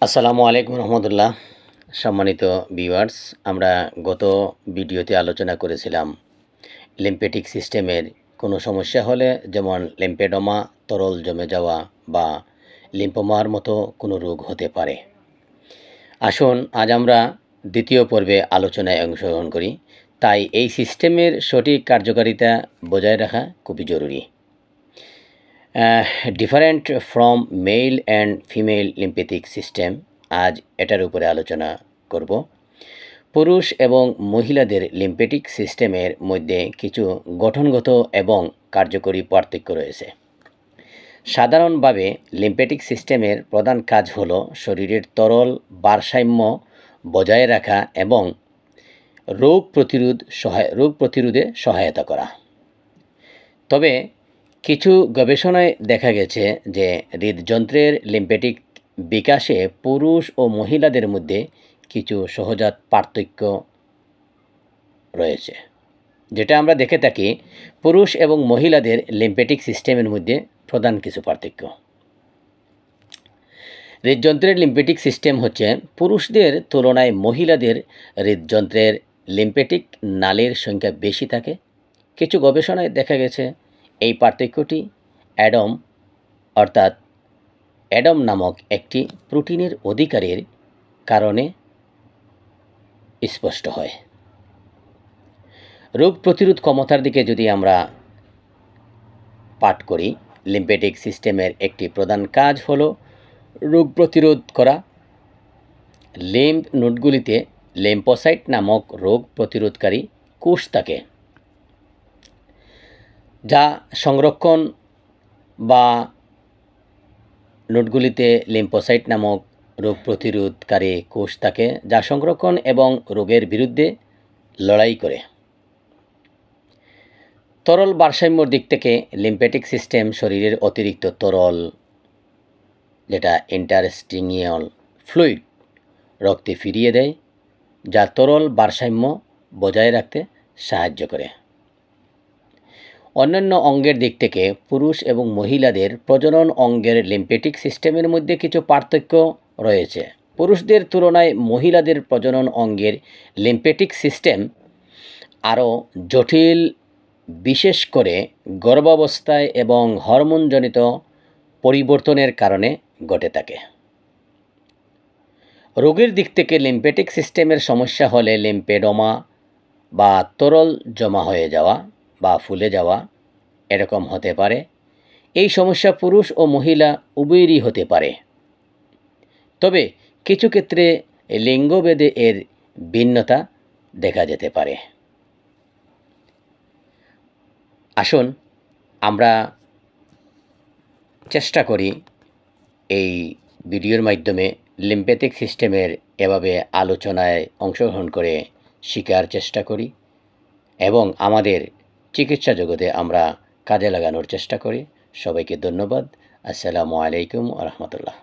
আসসালামু আলাইকুম রহমতুল্লাহ। সম্মানিত ভিউয়ার্স, আমরা গত ভিডিওতে আলোচনা করেছিলাম লিম্ফেটিক সিস্টেমের কোনো সমস্যা হলে, যেমন লিম্ফেডোমা, তরল জমে যাওয়া বা লিম্ফোমার মতো কোনো রোগ হতে পারে। আসুন আজ আমরা দ্বিতীয় পর্বে আলোচনায় অংশগ্রহণ করি। তাই এই সিস্টেমের সঠিক কার্যকারিতা বজায় রাখা খুবই জরুরি। Different from male and female lymphatic system, আজ এটার উপরে আলোচনা করব। পুরুষ এবং মহিলাদের লিম্ফেটিক সিস্টেমের মধ্যে কিছু গঠনগত এবং কার্যকরী পার্থক্য রয়েছে। সাধারণভাবে লিম্ফেটিক সিস্টেমের প্রধান কাজ হল শরীরের তরল ভারসাম্য বজায় রাখা এবং রোগ প্রতিরোধে সহায়তা করা। তবে কিছু গবেষণায় দেখা গেছে যে হৃদযন্ত্রের লিম্ফেটিক বিকাশে পুরুষ ও মহিলাদের মধ্যে কিছু সহজাত পার্থক্য রয়েছে, যেটা আমরা দেখে থাকি। পুরুষ এবং মহিলাদের লিম্ফেটিক সিস্টেমের মধ্যে প্রধান কিছু পার্থক্য। হৃদযন্ত্রের লিম্ফেটিক সিস্টেম হচ্ছে পুরুষদের তুলনায় মহিলাদের হৃদযন্ত্রের লিম্ফেটিক নালীর সংখ্যা বেশি থাকে। কিছু গবেষণায় দেখা গেছে এই পার্থক্যটি অ্যাডম নামক একটি প্রোটিনের অধিকারের কারণে স্পষ্ট হয়। রোগ প্রতিরোধ ক্ষমতার দিকে যদি আমরা পাঠ করি, লিম্ফেটিক সিস্টেমের একটি প্রধান কাজ হলো রোগ প্রতিরোধ করা। লিম্ফ নোডগুলিতে লিম্ফোসাইট নামক রোগ প্রতিরোধকারী কোষ থাকে, যা সংরক্ষণ বা নোডগুলিতে লিম্ফোসাইট নামক রোগ প্রতিরোধকারী কোষ থাকে, যা সংরক্ষণ এবং রোগের বিরুদ্ধে লড়াই করে। তরল ভারসাম্যর দিক থেকে লিম্ফেটিক সিস্টেম শরীরের অতিরিক্ত তরল, যেটা ইন্টারস্টিনিয়াল ফ্লুইড, রক্তে ফিরিয়ে দেয়, যা তরল ভারসাম্য বজায় রাখতে সাহায্য করে। অন্যান্য অঙ্গের দিক থেকে পুরুষ এবং মহিলাদের প্রজনন অঙ্গের লিম্ফেটিক সিস্টেমের মধ্যে কিছু পার্থক্য রয়েছে। পুরুষদের তুলনায় মহিলাদের প্রজনন অঙ্গের লিম্ফেটিক সিস্টেম আরও জটিল, বিশেষ করে গর্ভাবস্থায় এবং হরমোনজনিত পরিবর্তনের কারণে ঘটে থাকে। রোগের দিক থেকে লিম্ফেটিক সিস্টেমের সমস্যা হলে লিম্ফেডোমা বা তরল জমা হয়ে যাওয়া বা ফুলে যাওয়া এরকম হতে পারে। এই সমস্যা পুরুষ ও মহিলা উভয়েরই হতে পারে, তবে কিছু ক্ষেত্রে লিঙ্গভেদে এর ভিন্নতা দেখা যেতে পারে। আসুন আমরা চেষ্টা করি এই ভিডিওর মাধ্যমে লিম্ফেটিক সিস্টেমের এভাবে আলোচনায় অংশগ্রহণ করে শেখার চেষ্টা করি এবং আমাদের চিকিৎসা জগতে আমরা কাজে লাগানোর চেষ্টা করি। সবাইকে ধন্যবাদ। আসসালামু আলাইকুম ওয়া রাহমাতুল্লাহ।